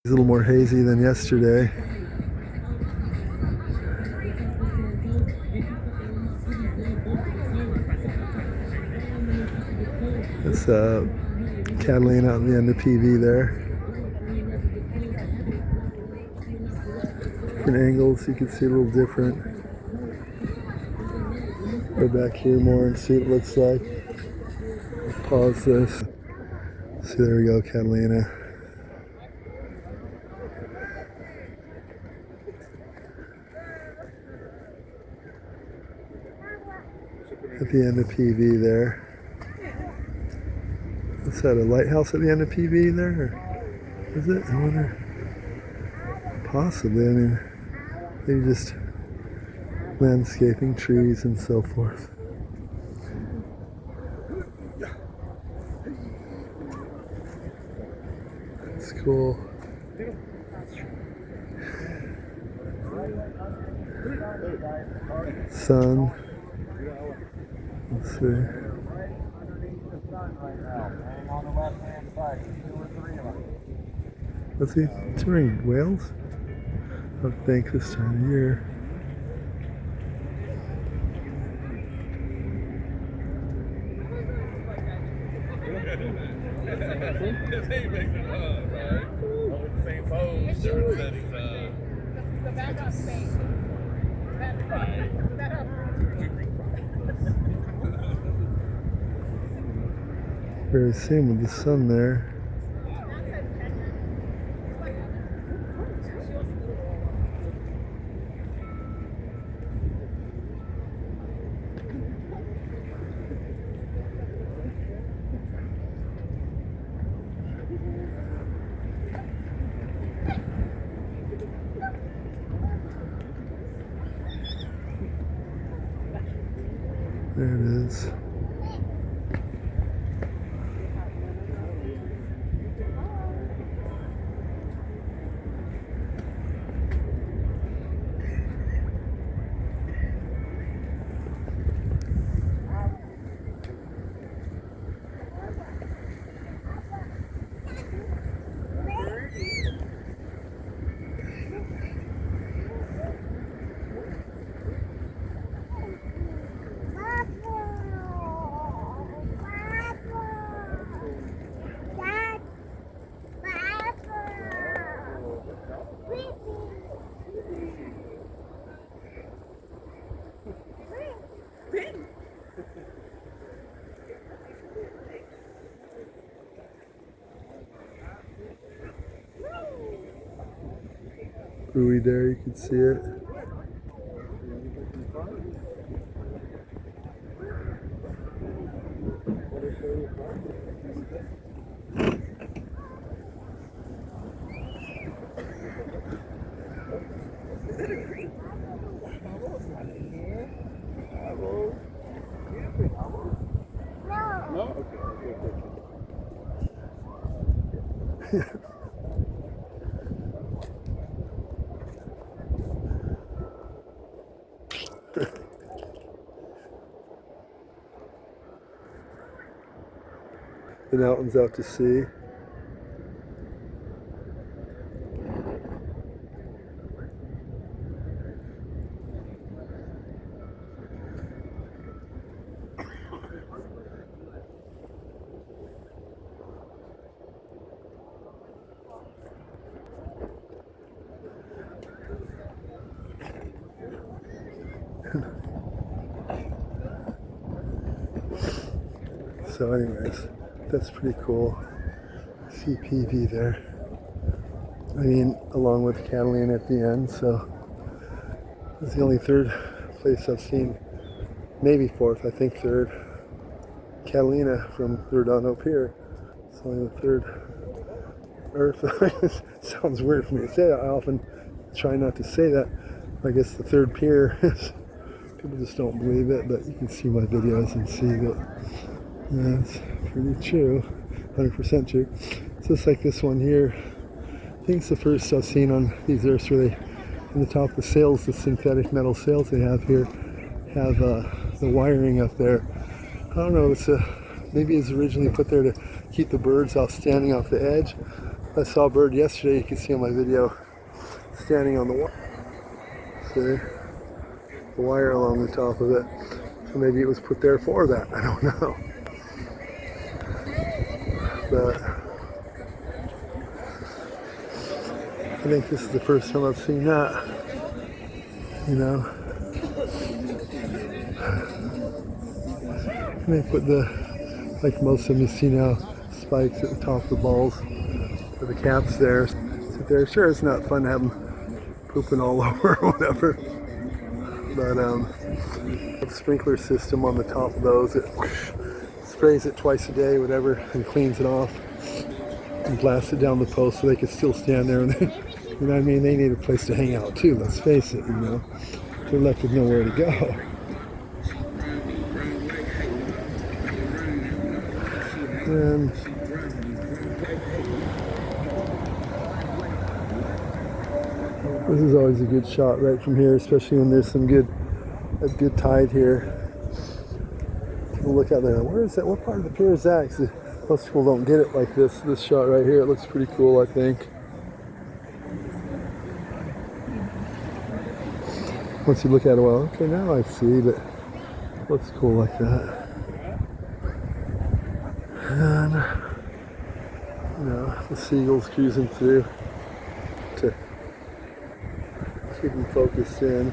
It's a little more hazy than yesterday. It's Catalina out in the end of PV there. Different angles, you can see a little different. Go back here more and see what it looks like. Pause this. See, there we go, Catalina. At the end of PV there. Is that a lighthouse at the end of PV there? Or is it? I wonder. Possibly. I mean, maybe just landscaping, trees, and so forth. It's cool. Sun. Let's see. Let's see. Touring whales? I think this time of year. Very same with the sun there. There it is. Buoy there, you can see it. The mountains out to sea. So anyways, that's pretty cool. CPV there. I mean, along with Catalina at the end, so it's the only third place I've seen, maybe fourth, I think third. Catalina from Redondo Pier. It's only the third Earth. Sounds weird for me to say that. I often try not to say that. I guess the third pier is, people just don't believe it, but you can see my videos and see that that's pretty true, 100% true. It's just like this one here. I think it's the first I've seen on these Earths where they, in the top of the sails, the synthetic metal sails they have here, have the wiring up there. I don't know, it's maybe it's originally put there to keep the birds off standing off the edge. I saw a bird yesterday, you can see on my video, standing on the wire. See? The wire along the top of it. So maybe it was put there for that. I don't know. But I think this is the first time I've seen that. You know? And they put the, like most of them you see now, spikes at the top of the balls for the caps there. Sit there. Sure, it's not fun to have them pooping all over or whatever. But a sprinkler system on the top of those. It sprays it twice a day, whatever, and cleans it off and blasts it down the post so they can still stand there. And then, you know what I mean? They need a place to hang out too, let's face it, you know. They're left with nowhere to go. And this is always a good shot right from here, especially when there's a good tide here. We'll look out there. Where is that? What part of the pier is that? 'Cause most people don't get it like this. This shot right here, it looks pretty cool, I think. Once you look at it, well, okay, now I see, but it looks cool like that. And, you know, the seagulls cruising through to keep them focused in.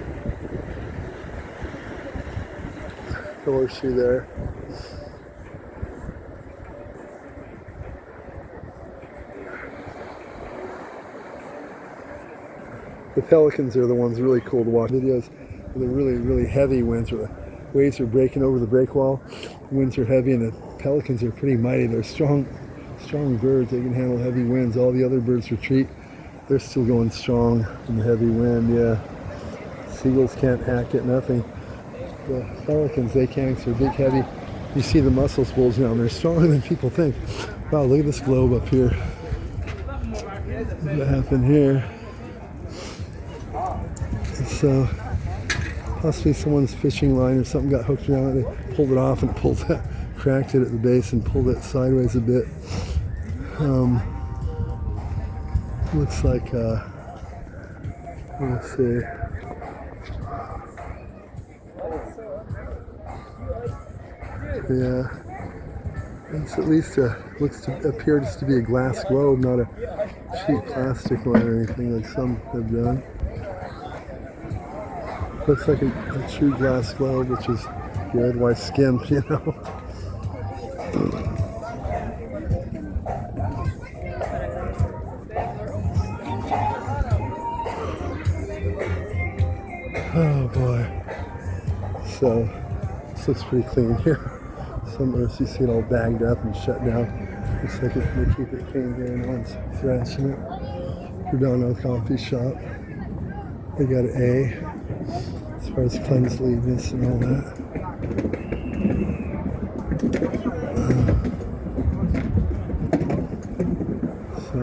The horseshoe there. The pelicans are the ones really cool to watch. Videos with the really, really heavy winds where the waves are breaking over the break wall. The winds are heavy and the pelicans are pretty mighty. They're strong birds. They can handle heavy winds. All the other birds retreat. They're still going strong in the heavy wind, yeah. Seagulls can't hack it, nothing. The pelicans, they can, because they're big, heavy. You see the muscles bulging out. They're stronger than people think. Wow, look at this globe up here. What happened here? So, possibly someone's fishing line or something got hooked around it. They pulled it off and cracked it at the base and pulled it sideways a bit. Looks like, let's see. Yeah, it's at least appears to be a glass globe, not a cheap plastic one or anything like some have done. Looks like a true glass globe, which is good. Why skimp, you know? Oh boy. So, this looks pretty clean here. Some earths you see it all bagged up and shut down. Looks like they keep it clean here. No one's thrashing it. Giordano Coffee Shop. They got an A as far as cleanliness and all that. So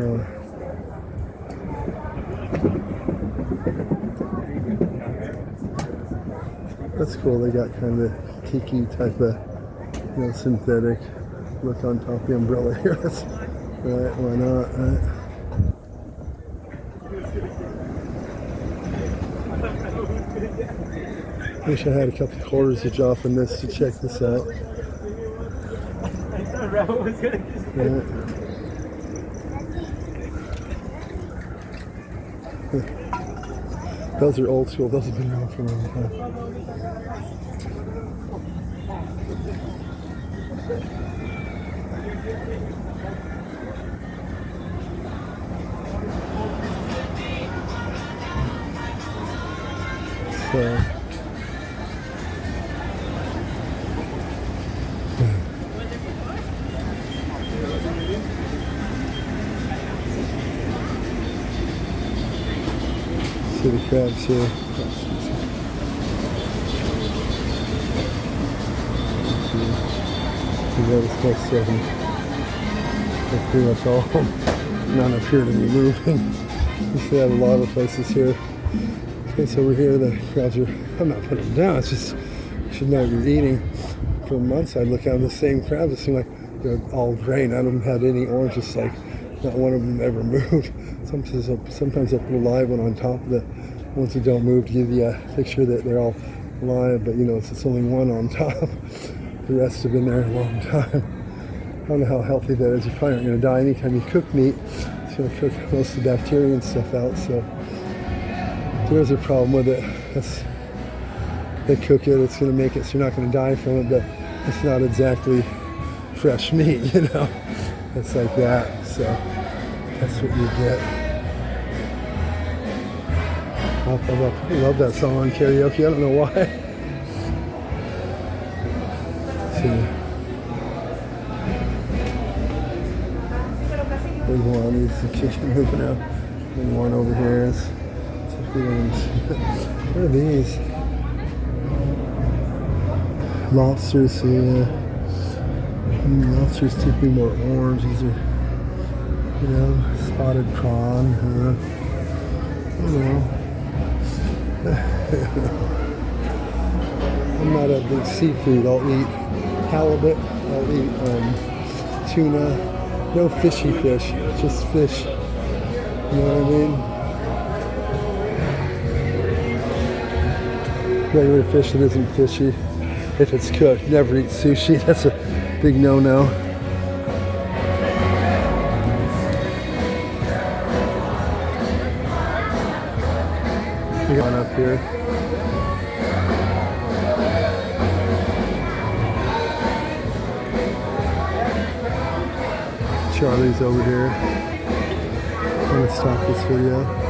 that's cool. They got kind of tiki type of, you know, synthetic look on top of the umbrella here. That's right. Why not? Right? Wish I had a couple quarters to drop in this to check this out. Right. Those are old school. Those have been around for a long time. So, see the crabs here. They're pretty much all none appear to be moving. You see that a lot of places here. Okay, so we're here, the crabs are, I'm not putting them down, it's just, you should know what you're eating. For months I'd look at the same crabs, it seemed like they're all gray, none of them had any orange, just like Not one of them ever moved. Sometimes I'll put a live one on top of the ones that don't move to give you a picture that they're all live, but you know, it's only one on top. The rest have been there a long time. I don't know how healthy that is. You probably aren't going to die anytime you cook meat. It's going to cook most of the bacteria and stuff out, so there is a problem with it. They cook it, it's going to make it so you're not going to die from it, but it's not exactly fresh meat, you know. It's like that, so that's what you get. I love that song on karaoke. I don't know why. See, there's one. There's the chicken moving out. And one over here is. What are these? Lobsters. See, lobsters typically more orange. These are, you know, spotted prawn. I don't know. I'm not a big seafood. I'll eat halibut. I'll eat tuna. No fishy fish. Just fish. You know what I mean? Regular fish that isn't fishy. If it's cooked, never eat sushi. That's a big no-no. We got up here. Charlie's over here. I'm gonna stop this video.